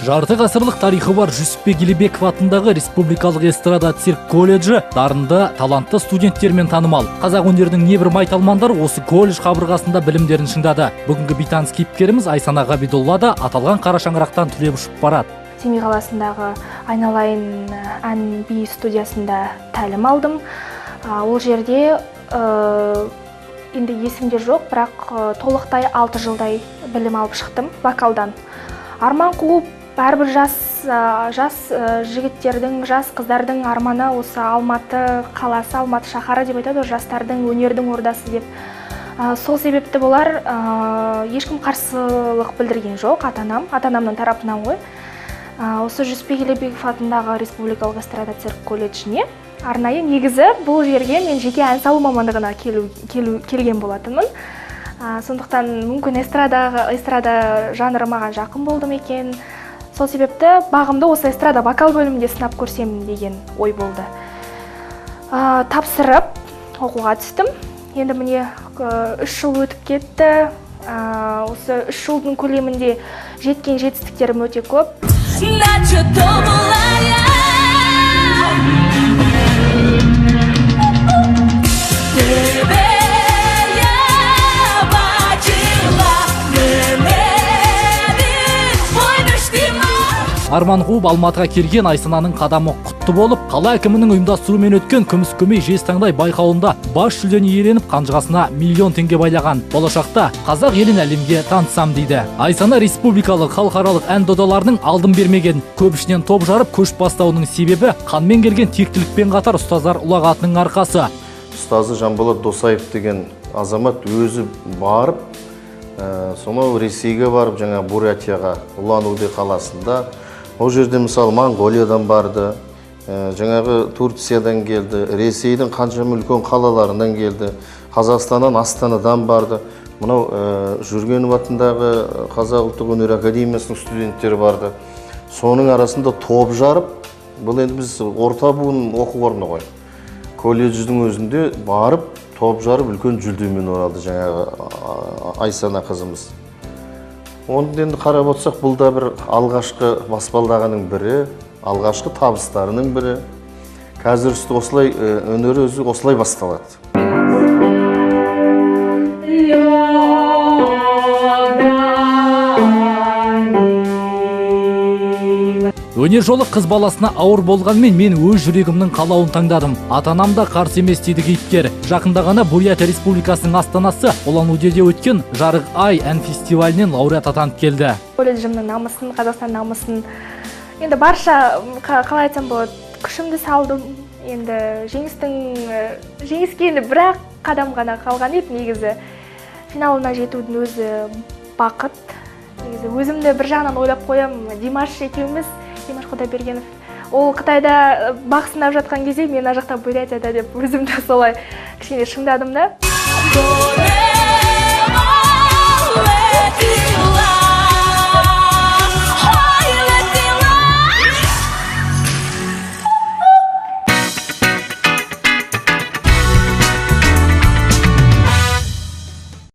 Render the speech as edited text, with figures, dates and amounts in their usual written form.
Жарты ғасырлық тарихы бар Жүсіпбек Елебеков атындағы Республикалық эстрада цирк колледжі дарынды, талантты студенттермен танымал. Қазақ өнерінің небір майталмандар осы колледж қабырғасында білімдерін шыңдады. Бүгінгі бейтаныс кейіпкеріміз Айсана Ғабидолла да аталған қара шаңырақтан түлеп ұшып барады. Семей қаласындағы Айналайын ән би студиясында тәлім алдым. Ол жерде енді есімде жоқ, бірақ толықтай 6 жылдай білім алып шықтым вокалдан. Арман қуып, әрбір жас жігіттердің, жас қыздардың арманы осы Алматы қаласы, Алматы шаһары деп айтады, жастардың өнердің ордасы деп. Сол себепті болар ешкім қарсылық білдірген жоқ, ата-анамның тарапынан ғой. Осы Жүсіпбек Елебеков атындағы Республикалық эстрада цирк колледжіне арнайы негізі бұл жерге мен жеке ән салу мамандығына келген болатынмын. Сондықтан мүмкін эстрада жанры маған жақын болды ма екен. Сол себепті бағымды осы эстрада вокал бөлімінде сынап көрсем деген ой болды. Тапсырып оқуға түстім. Енді міне 3 жыл өтіп кетті. Осы 3 жылдың көлемінде жеткен жетістіктерім өте көп. Арман қуып Алматыға келген Айсананың қадамы құтты болып, қала әкімінің ұйымдастыруымен өткен күміс көмей жезтаңдай байқауында бас жүлдені иеленіп, қанжығасына миллион теңге байлаған. Болашақта қазақ елін әлемге танытсам дейді. Айсана республикалық, халықаралық ән додаларының алдын бермеген, көп ішінен топ жарып көш бастауының себебі қанмен келген тектілікпен қатар ұстаздар ұлағатының арқасы. Ұстазы Жанболат Досаев деген азамат өзі барып, сонау Ресейге барып, жаңа Бурятияға, Улан-Удэ қаласында, ол жерде мысалы Монғолиядан барды, жаңағы Турциядан келді, Ресейдің қаншама үлкен қалаларынан келді, Қазақстаннан, Астанадан барды. Мынау Жүргенов атындағы Қазақ ұлттық өнер академиясының студенттері барды. Соның арасында топ жарып, бұл енді біз орта буын оқу орны ғой. Колледждің өзінде барып, топ жарып, үлкен жүлдемен оралды жаңағы Айсана қызымыз. Оны енді қарап отырсақ, бұл да бір алғашқы баспалдағының бірі, алғашқы табыстарының бірі. Қазір осылай өнері өзі осылай басталады. Өнер жолы қыз баласына ауыр болғанмен мен өз жүрегімнің қалауын таңдадым. Ата-анам да қарсы емес дейді кейіпкер. Жақында ғана Бурятия Республикасының астанасы Улан-Удэде өткен Жарық ай ән фестивалінен лауреат атанып келді. Колледжімнің намысын, Қазақстан намысын, енді барша қалай айтсам болады, күшімді салдым. Енді жеңіске енді бір-ақ қадам ғана қалған еді негізі. Финалына жетудің өзі бақыт. Негізі өзімді бір жағынан ойлап қоям, Димаш Құдайбергенов. Ол Қытайда бақ сынап жатқан кезде мен ана жақта Бурятияда деп өзімді солай кішкене шыңдадым да.